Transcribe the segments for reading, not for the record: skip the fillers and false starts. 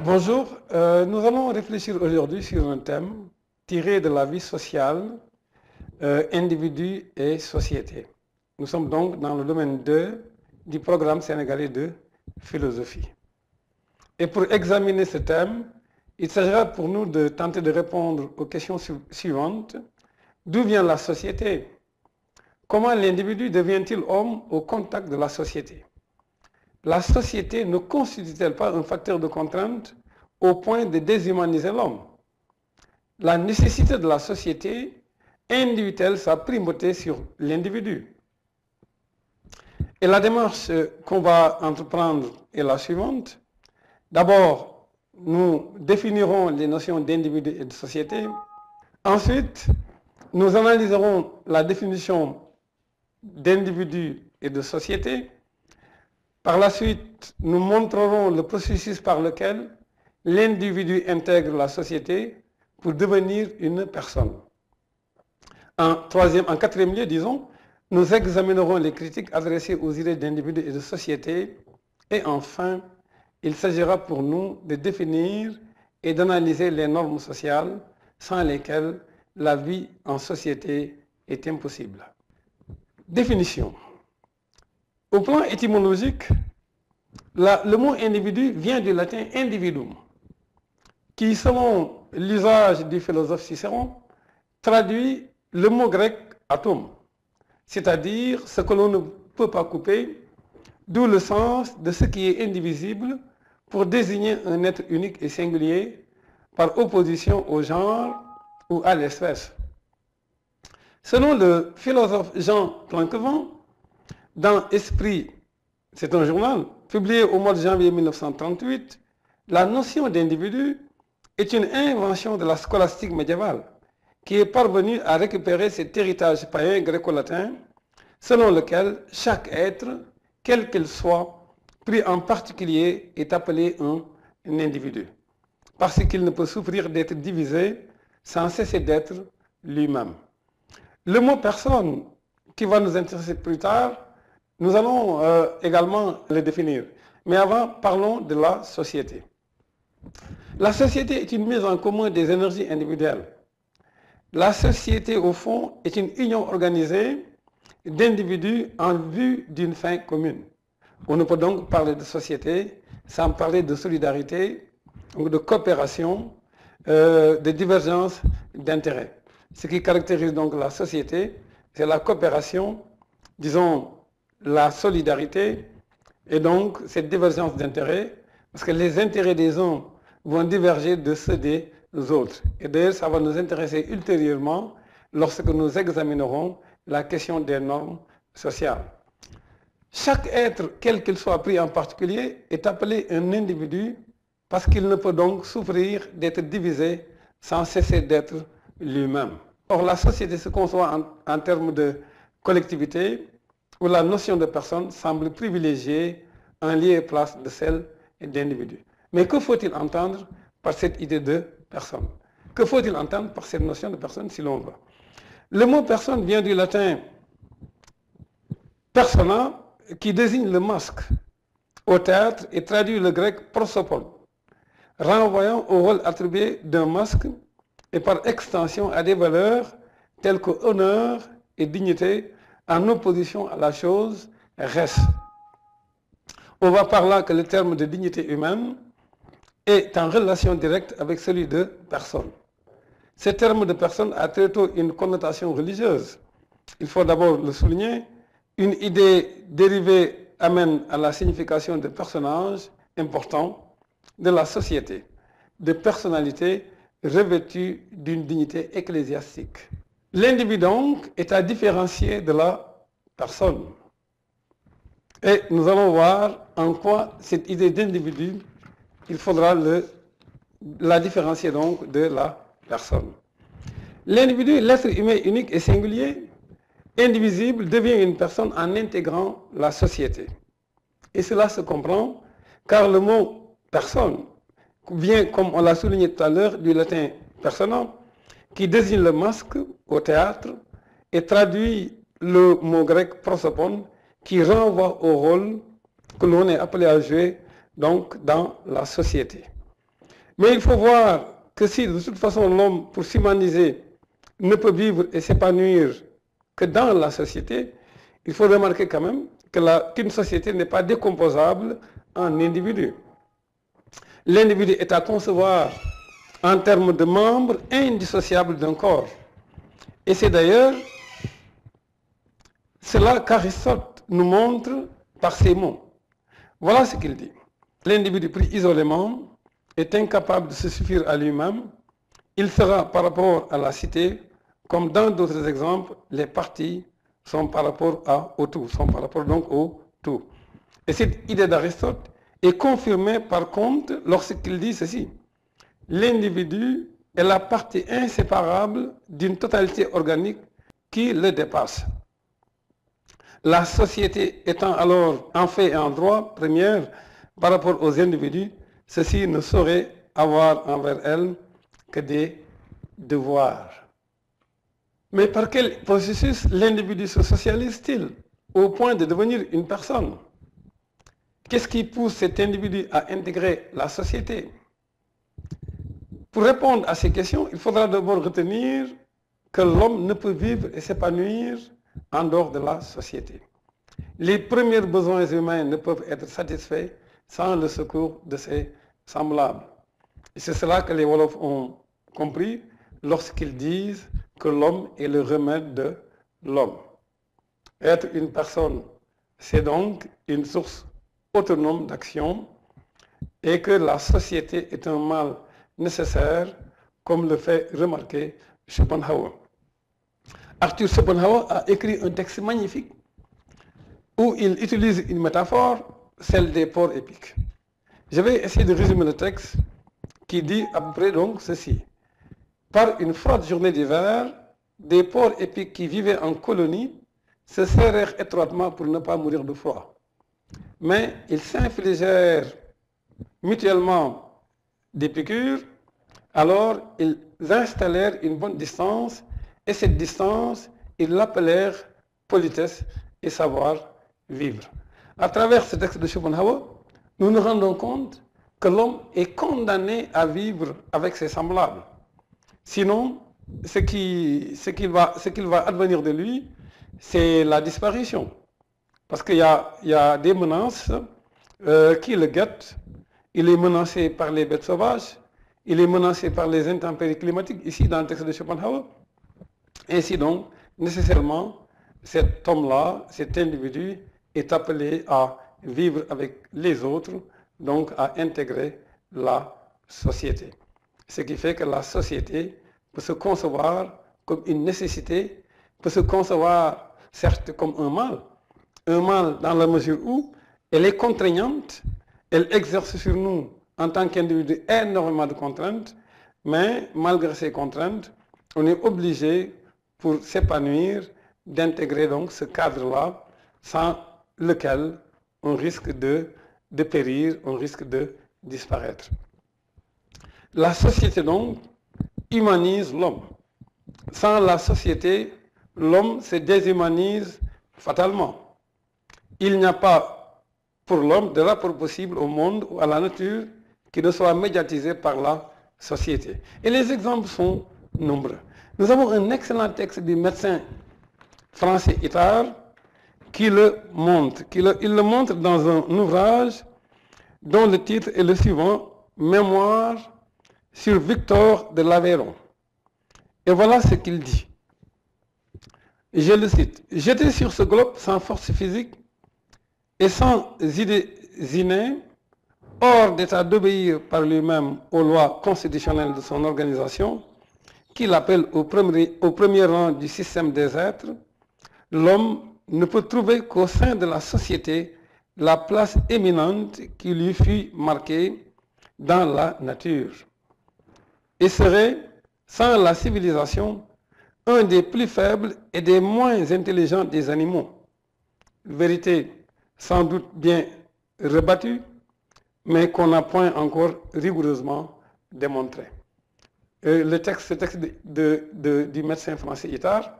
Bonjour, nous allons réfléchir aujourd'hui sur un thème tiré de la vie sociale, individu et société. Nous sommes donc dans le domaine 2 du programme sénégalais de philosophie. Et pour examiner ce thème, il s'agira pour nous de tenter de répondre aux questions suivantes. D'où vient la société? Comment l'individu devient-il homme au contact de la société? La société ne constitue-t-elle pas un facteur de contrainte au point de déshumaniser l'homme? La nécessité de la société induit-elle sa primauté sur l'individu? Et la démarche qu'on va entreprendre est la suivante. D'abord, nous définirons les notions d'individu et de société. Ensuite, nous analyserons la définition d'individu et de société. Par la suite, nous montrerons le processus par lequel l'individu intègre la société pour devenir une personne. En quatrième lieu, disons, nous examinerons les critiques adressées aux idées d'individu et de société. Et enfin, il s'agira pour nous de définir et d'analyser les normes sociales sans lesquelles la vie en société est impossible. Définition. Au plan étymologique, le mot individu vient du latin individuum, qui, selon l'usage du philosophe Cicéron, traduit le mot grec atome, c'est-à-dire ce que l'on ne peut pas couper, d'où le sens de ce qui est indivisible pour désigner un être unique et singulier par opposition au genre ou à l'espèce. Selon le philosophe Jean Plancevin, dans Esprit, c'est un journal publié au mois de janvier 1938, la notion d'individu est une invention de la scolastique médiévale qui est parvenue à récupérer cet héritage païen gréco-latin selon lequel chaque être, quel qu'il soit, pris en particulier, est appelé un individu, parce qu'il ne peut souffrir d'être divisé sans cesser d'être lui-même. Le mot personne, qui va nous intéresser plus tard, nous allons également le définir. Mais avant, parlons de la société. La société est une mise en commun des énergies individuelles. La société, au fond, est une union organisée d'individus en vue d'une fin commune. On ne peut donc parler de société sans parler de solidarité, ou de coopération, de divergence d'intérêts. Ce qui caractérise donc la société, c'est la coopération, disons, la solidarité et donc cette divergence d'intérêts, parce que les intérêts des uns vont diverger de ceux des autres. Et d'ailleurs, ça va nous intéresser ultérieurement lorsque nous examinerons la question des normes sociales. Chaque être, quel qu'il soit pris en particulier, est appelé un individu parce qu'il ne peut donc souffrir d'être divisé sans cesser d'être lui-même. Or, la société se conçoit en termes de collectivité, où la notion de personne semble privilégier un lieu et place de celle d'individu. Mais que faut-il entendre par cette idée de personne? Que faut-il entendre par cette notion de personne si l'on veut? Le mot personne vient du latin persona, qui désigne le masque au théâtre et traduit le grec prosopon, renvoyant au rôle attribué d'un masque et par extension à des valeurs telles que honneur et dignité, en opposition à la chose reste. On voit par là que le terme de dignité humaine est en relation directe avec celui de personne. Ce terme de personne a très tôt une connotation religieuse. Il faut d'abord le souligner. Une idée dérivée amène à la signification de personnage important de la société, de personnalité revêtue d'une dignité ecclésiastique. L'individu donc est à différencier de la personne. Et nous allons voir en quoi cette idée d'individu, il faudra la différencier donc de la personne. L'individu, l'être humain unique et singulier, indivisible, devient une personne en intégrant la société. Et cela se comprend car le mot personne vient, comme on l'a souligné tout à l'heure, du latin persona, qui désigne le masque au théâtre et traduit le mot grec prosopon, qui renvoie au rôle que l'on est appelé à jouer donc dans la société. Mais il faut voir que si de toute façon l'homme, pour s'humaniser, ne peut vivre et s'épanouir que dans la société, il faut remarquer quand même qu'une société n'est pas décomposable en individus. L'individu est à concevoir en termes de membres indissociables d'un corps. Et c'est d'ailleurs cela qu'Aristote nous montre par ces mots. Voilà ce qu'il dit. L'individu pris isolément est incapable de se suffire à lui-même. Il sera par rapport à la cité, comme dans d'autres exemples, les parties sont par rapport au tout, sont par rapport donc au tout. Et cette idée d'Aristote est confirmée par contre lorsqu'il dit ceci. L'individu est la partie inséparable d'une totalité organique qui le dépasse. La société étant alors en fait et en droit première par rapport aux individus, ceci ne saurait avoir envers elle que des devoirs. Mais par quel processus l'individu se socialise-t-il au point de devenir une personne? Qu'est-ce qui pousse cet individu à intégrer la société? Pour répondre à ces questions, il faudra d'abord retenir que l'homme ne peut vivre et s'épanouir en dehors de la société. Les premiers besoins humains ne peuvent être satisfaits sans le secours de ses semblables. Et c'est cela que les Wolofs ont compris lorsqu'ils disent que l'homme est le remède de l'homme. Être une personne, c'est donc une source autonome d'action et que la société est un mal nécessaire, comme le fait remarquer Schopenhauer. Arthur Schopenhauer a écrit un texte magnifique où il utilise une métaphore, celle des porcs épics. Je vais essayer de résumer le texte qui dit à peu près donc ceci. Par une froide journée d'hiver, des porcs épics qui vivaient en colonie se serrèrent étroitement pour ne pas mourir de froid. Mais ils s'infligèrent mutuellement des piqûres, alors ils installèrent une bonne distance, et cette distance, ils l'appelèrent politesse et savoir-vivre. À travers ce texte de Schopenhauer, nous nous rendons compte que l'homme est condamné à vivre avec ses semblables. Sinon, ce qu'il va advenir de lui, c'est la disparition. Parce qu'il y a des menaces qui le guettent. Il est menacé par les bêtes sauvages, il est menacé par les intempéries climatiques, ici dans le texte de Schopenhauer. Ainsi donc, nécessairement, cet homme-là, cet individu, est appelé à vivre avec les autres, donc à intégrer la société. Ce qui fait que la société peut se concevoir comme une nécessité, peut se concevoir certes comme un mal dans la mesure où elle est contraignante, elle exerce sur nous en tant qu'individu énormément de contraintes, mais malgré ces contraintes, on est obligé pour s'épanouir d'intégrer donc ce cadre-là sans lequel on risque de périr, on risque de disparaître. La société donc humanise l'homme. Sans la société, l'homme se déshumanise fatalement. Il n'y a pas pour l'homme de rapport possible au monde ou à la nature qui ne soit médiatisé par la société. Et les exemples sont nombreux. Nous avons un excellent texte du médecin français Itard qui le montre. Il le montre dans un ouvrage dont le titre est le suivant, Mémoire sur Victor de l'Aveyron. Et voilà ce qu'il dit. Je le cite. J'étais sur ce globe sans force physique et sans idées innées, hors d'état d'obéir par lui-même aux lois constitutionnelles de son organisation, qu'il appelle au premier rang du système des êtres, l'homme ne peut trouver qu'au sein de la société la place éminente qui lui fut marquée dans la nature, et serait, sans la civilisation, un des plus faibles et des moins intelligents des animaux. Vérité sans doute bien rebattue, mais qu'on n'a point encore rigoureusement démontrée. Ce texte du médecin français Itard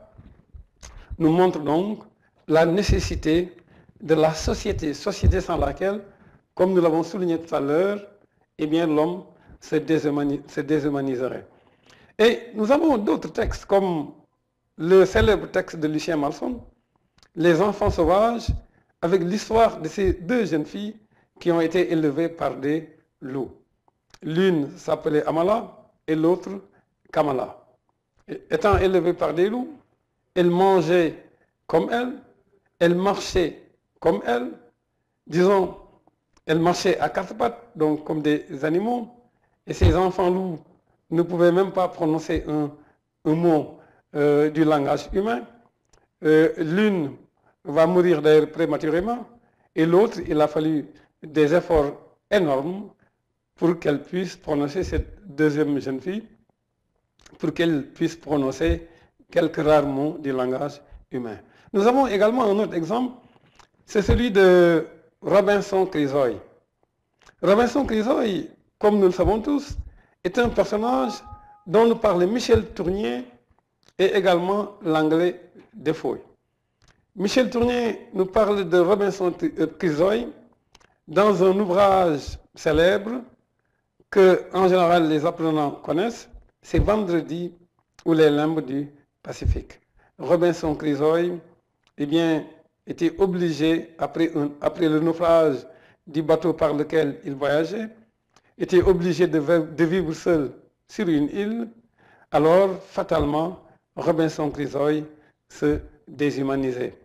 nous montre donc la nécessité de la société sans laquelle, comme nous l'avons souligné tout à l'heure, eh bien l'homme se déshumaniserait. Et nous avons d'autres textes comme le célèbre texte de Lucien Malson, Les enfants sauvages, avec l'histoire de ces deux jeunes filles qui ont été élevées par des loups. L'une s'appelait Amala et l'autre Kamala. Étant élevées par des loups, elles mangeaient comme elles marchaient comme elles, disons, elles marchaient à quatre pattes, donc comme des animaux, et ces enfants loups ne pouvaient même pas prononcer un mot du langage humain. L'une va mourir d'ailleurs prématurément, et l'autre, il a fallu des efforts énormes pour qu'elle puisse prononcer, cette deuxième jeune fille, pour qu'elle puisse prononcer quelques rares mots du langage humain. Nous avons également un autre exemple, c'est celui de Robinson Crusoe. Robinson Crusoe, comme nous le savons tous, est un personnage dont nous parle Michel Tournier et également l'anglais Defoe. Michel Tournier nous parle de Robinson Crusoe dans un ouvrage célèbre que, en général, les apprenants connaissent, c'est Vendredi ou les limbes du Pacifique. Robinson Crusoe, eh bien, était obligé, après le naufrage du bateau par lequel il voyageait, était obligé de vivre seul sur une île. Alors, fatalement, Robinson Crusoe se déshumanisait.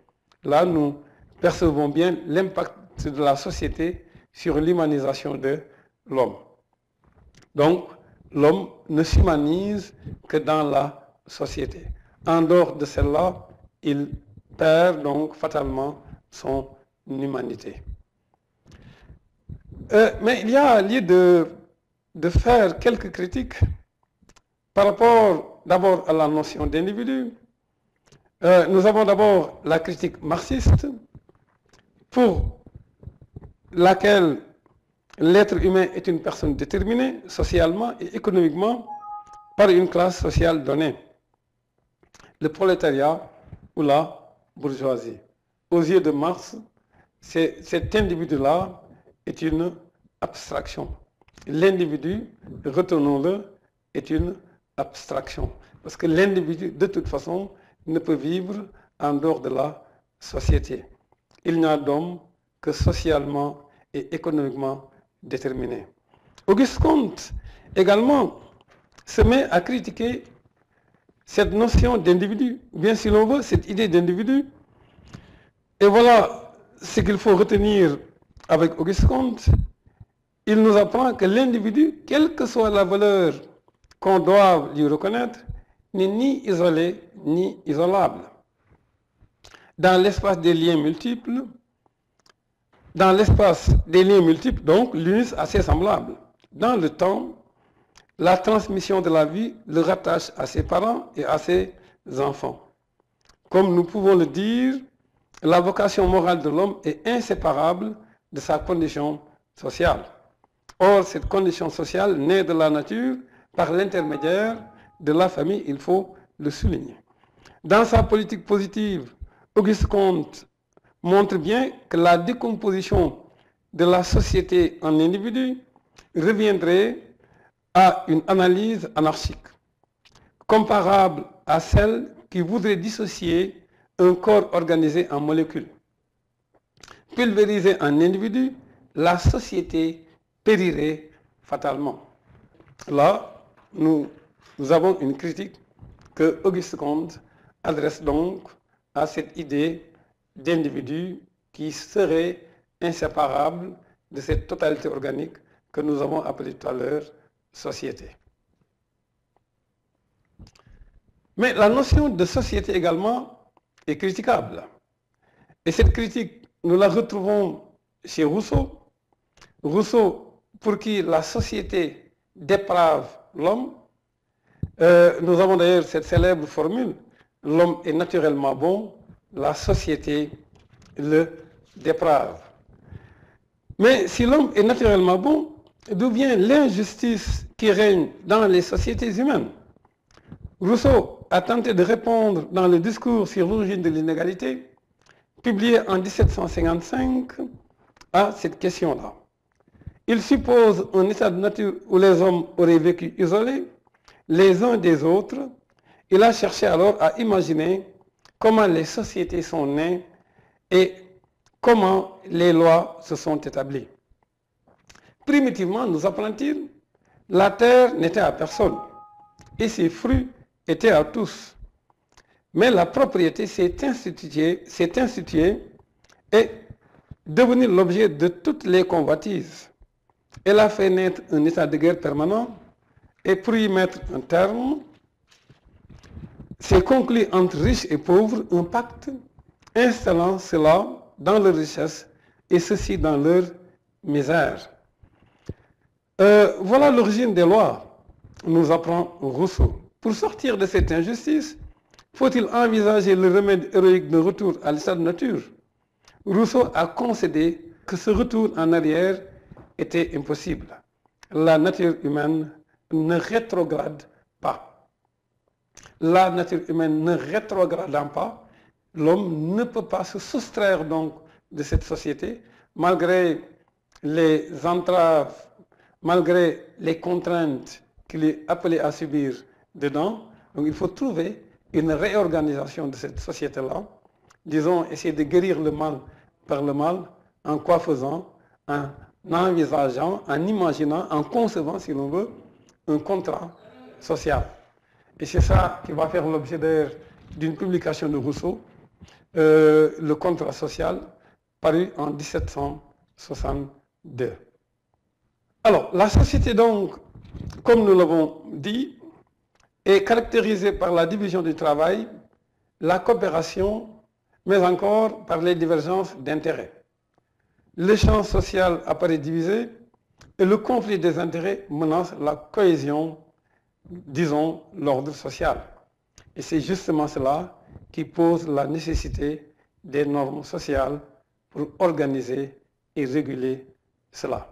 Là, nous percevons bien l'impact de la société sur l'humanisation de l'homme. Donc, l'homme ne s'humanise que dans la société. En dehors de celle-là, il perd donc fatalement son humanité. Mais il y a lieu de faire quelques critiques par rapport d'abord à la notion d'individu. Nous avons d'abord la critique marxiste, pour laquelle l'être humain est une personne déterminée socialement et économiquement par une classe sociale donnée, le prolétariat ou la bourgeoisie. Aux yeux de Marx, cet individu-là est une abstraction. L'individu, retenons-le, est une abstraction. Parce que l'individu, de toute façon, ne peut vivre en dehors de la société. Il n'y a d'homme que socialement et économiquement déterminé. Auguste Comte, également, se met à critiquer cette notion d'individu, ou bien si l'on veut, cette idée d'individu. Et voilà ce qu'il faut retenir avec Auguste Comte. Il nous apprend que l'individu, quelle que soit la valeur qu'on doit lui reconnaître, n'est ni isolé ni isolable. Dans l'espace des liens multiples, donc, l'unité assez semblable. Dans le temps, la transmission de la vie le rattache à ses parents et à ses enfants. Comme nous pouvons le dire, la vocation morale de l'homme est inséparable de sa condition sociale. Or, cette condition sociale naît de la nature par l'intermédiaire de la famille, il faut le souligner. Dans sa politique positive, Auguste Comte montre bien que la décomposition de la société en individus reviendrait à une analyse anarchique, comparable à celle qui voudrait dissocier un corps organisé en molécules. Pulvérisé en individus, la société périrait fatalement. Là, nous avons une critique que Auguste Comte adresse donc à cette idée d'individu qui serait inséparable de cette totalité organique que nous avons appelée tout à l'heure société. Mais la notion de société également est critiquable. Et cette critique, nous la retrouvons chez Rousseau. Rousseau, pour qui la société déprave l'homme. Nous avons d'ailleurs cette célèbre formule, l'homme est naturellement bon, la société le déprave. Mais si l'homme est naturellement bon, d'où vient l'injustice qui règne dans les sociétés humaines? Rousseau a tenté de répondre dans le discours sur l'origine de l'inégalité, publié en 1755, à cette question-là. Il suppose un état de nature où les hommes auraient vécu isolés les uns des autres. Il a cherché alors à imaginer comment les sociétés sont nées et comment les lois se sont établies. Primitivement, nous apprend-il, la terre n'était à personne et ses fruits étaient à tous. Mais la propriété s'est instituée et devenue l'objet de toutes les convoitises. Elle a fait naître un état de guerre permanent et pour y mettre un terme, s'est conclu entre riches et pauvres un pacte installant cela dans leur richesse et ceci dans leur misère. Voilà l'origine des lois, nous apprend Rousseau. Pour sortir de cette injustice, faut-il envisager le remède héroïque d'un retour à l'état de nature? Rousseau a concédé que ce retour en arrière était impossible. La nature humaine ne rétrograde pas. La nature humaine ne rétrogradant pas, l'homme ne peut pas se soustraire donc de cette société, malgré les entraves, malgré les contraintes qu'il est appelé à subir dedans. Donc il faut trouver une réorganisation de cette société-là, disons, essayer de guérir le mal par le mal, en quoi faisant, en envisageant, en imaginant, en concevant, si l'on veut, un contrat social. Et c'est ça qui va faire l'objet d'une publication de Rousseau, le contrat social, paru en 1762. Alors, la société donc, comme nous l'avons dit, est caractérisée par la division du travail, la coopération, mais encore par les divergences d'intérêts. Le champ social apparaît divisé et le conflit des intérêts menace la cohésion, disons, l'ordre social. Et c'est justement cela qui pose la nécessité des normes sociales pour organiser et réguler cela.